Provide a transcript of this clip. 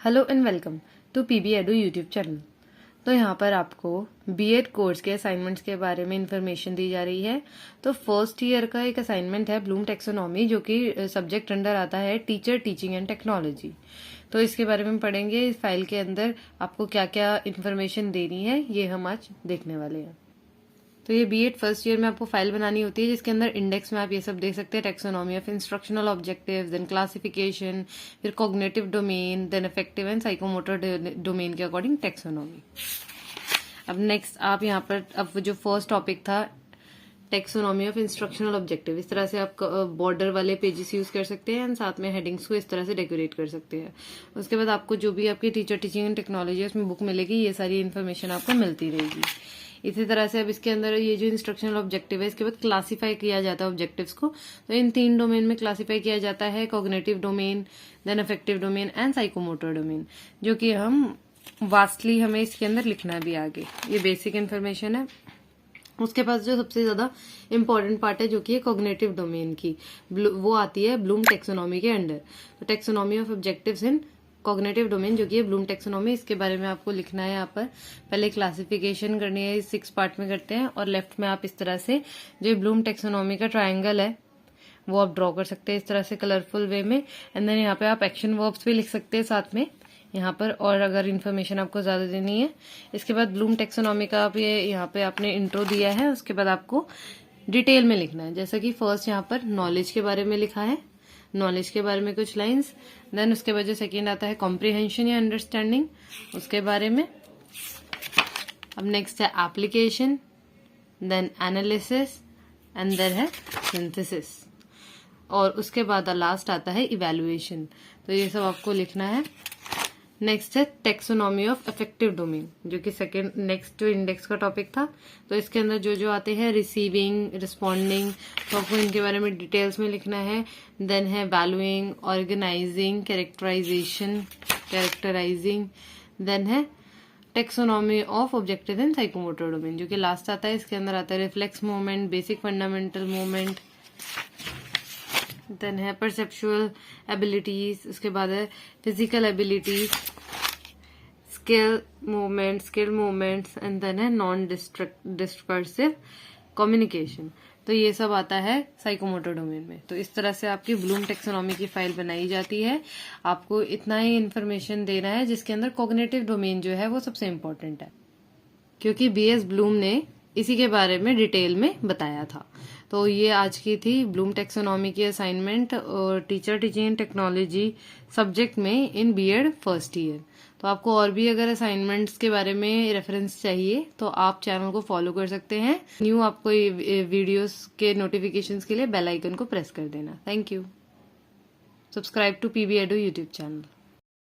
Hello and welcome to PB edu YouTube channel. तो यहाँ पर आपको बीएड कोर्स के असाइनमेंट्स के बारे में इंफॉर्मेशन दी जा रही है। तो फर्स्ट ईयर का एक असाइनमेंट है ब्लूम टेक्सोनॉमी, जो कि सब्जेक्ट अंडर आता है टीचर टीचिंग एंड टेक्नोलॉजी। तो इसके बारे में पढ़ेंगे। इस फाइल के अंदर आपको क्या क्या इन्फॉर्मेशन देनी है ये हम आज देखने वाले हैं। तो ये बीएड फर्स्ट ईयर में आपको फाइल बनानी होती है, जिसके अंदर इंडेक्स में आप ये सब देख सकते हैं। Taxonomy of instructional objectives, then classification, फिर cognitive domain, then affective and psychomotor domain के अकॉर्डिंग टेक्सोनॉमी। अब नेक्स्ट आप यहाँ पर अब जो फर्स्ट टॉपिक था टेक्सोनॉमी ऑफ इंस्ट्रक्शनल ऑब्जेक्टिव, इस तरह से आप बॉर्डर वाले पेजेस यूज कर सकते हैं एंड साथ में हेडिंग्स को इस तरह से डेकोरेट कर सकते हैं। उसके बाद आपको जो भी आपकी टीचर टीचिंग एंड टेक्नोलॉजी उसमें बुक मिलेगी, ये सारी इन्फॉर्मेशन आपको मिलती रहेगी। इसी तरह से अब इसके अंदर ये जो इंस्ट्रक्शनल ऑब्जेक्टिव है, इसके बाद क्लासिफाई किया जाता है ऑब्जेक्टिव्स को। तो इन 3 डोमेन में क्लासिफाई किया जाता है, cognitive domain, then affective domain and psychomotor domain, जो कि हम वास्टली हमें इसके अंदर लिखना है भी आगे। ये बेसिक इन्फॉर्मेशन है। उसके पास जो सबसे ज्यादा इम्पोर्टेंट पार्ट है, जो कि है कॉग्निटिव डोमेन की, वो आती है ब्लूम टेक्सोनॉमी के अंडर। तो taxonomy of objectives in cognitive domain, जो कि है ब्लूम टेक्सोनॉमी, इसके बारे में आपको लिखना है। यहाँ पर पहले क्लासिफिकेशन करनी है, 6 पार्ट में करते हैं। और लेफ्ट में आप इस तरह से जो ब्लूम टेक्सोनॉमी का ट्रायंगल है वो आप ड्रॉ कर सकते हैं इस तरह से कलरफुल वे में। एंड देन यहाँ पे आप एक्शन वर्ब्स भी लिख सकते हैं साथ में यहाँ पर, और अगर इन्फॉर्मेशन आपको ज्यादा देनी है। इसके बाद ब्लूम टेक्सोनॉमी का आप ये यहाँ पे आपने इंट्रो दिया है, उसके बाद आपको डिटेल में लिखना है। जैसा कि फर्स्ट यहाँ पर नॉलेज के बारे में लिखा है, नॉलेज के बारे में कुछ लाइंस। देन उसके बाद जो सेकेंड आता है कॉम्प्रिहेंशन या अंडरस्टैंडिंग, उसके बारे में। अब नेक्स्ट है application, then analysis and then है सिंथेसिस, और उसके बाद लास्ट आता है इवैल्यूएशन। तो ये सब आपको लिखना है। नेक्स्ट है टेक्सोनॉमी ऑफ इफेक्टिव डोमेन, जो कि सेकेंड नेक्स्ट जो इंडेक्स का टॉपिक था। तो इसके अंदर जो जो आते हैं रिसीविंग, रिस्पॉन्डिंग, तो आपको इनके बारे में डिटेल्स में लिखना है। देन है वैल्यूइंग, ऑर्गेनाइजिंग, कैरेक्टराइजिंग। देन है taxonomy of objective and psychomotor domain, जो कि लास्ट आता है। इसके अंदर आता है reflex movement, basic fundamental movement. Then है परसेप्चुअल एबिलिटीज, उसके बाद है physical abilities, skill movements and then है नॉन डिस्कर्सिव कम्युनिकेशन। तो ये सब आता है साइकोमोटर डोमेन में। तो इस तरह से आपकी ब्लूम टेक्सोनॉमी की फाइल बनाई जाती है। आपको इतना ही इन्फॉर्मेशन देना है, जिसके अंदर कॉग्निटिव डोमेन जो है वो सबसे इम्पोर्टेंट है, क्योंकि बीएस ब्लूम ने इसी के बारे में डिटेल में बताया था। तो ये आज की थी ब्लूम टेक्सोनॉमी की असाइनमेंट और teacher teaching and technology subject में इन बीएड फर्स्ट ईयर। तो आपको और भी अगर असाइनमेंट्स के बारे में रेफरेंस चाहिए तो आप चैनल को फॉलो कर सकते हैं। न्यू आपको वीडियोस के नोटिफिकेशंस के लिए बेल आइकन को प्रेस कर देना। Thank you. Subscribe to PB edu YouTube channel.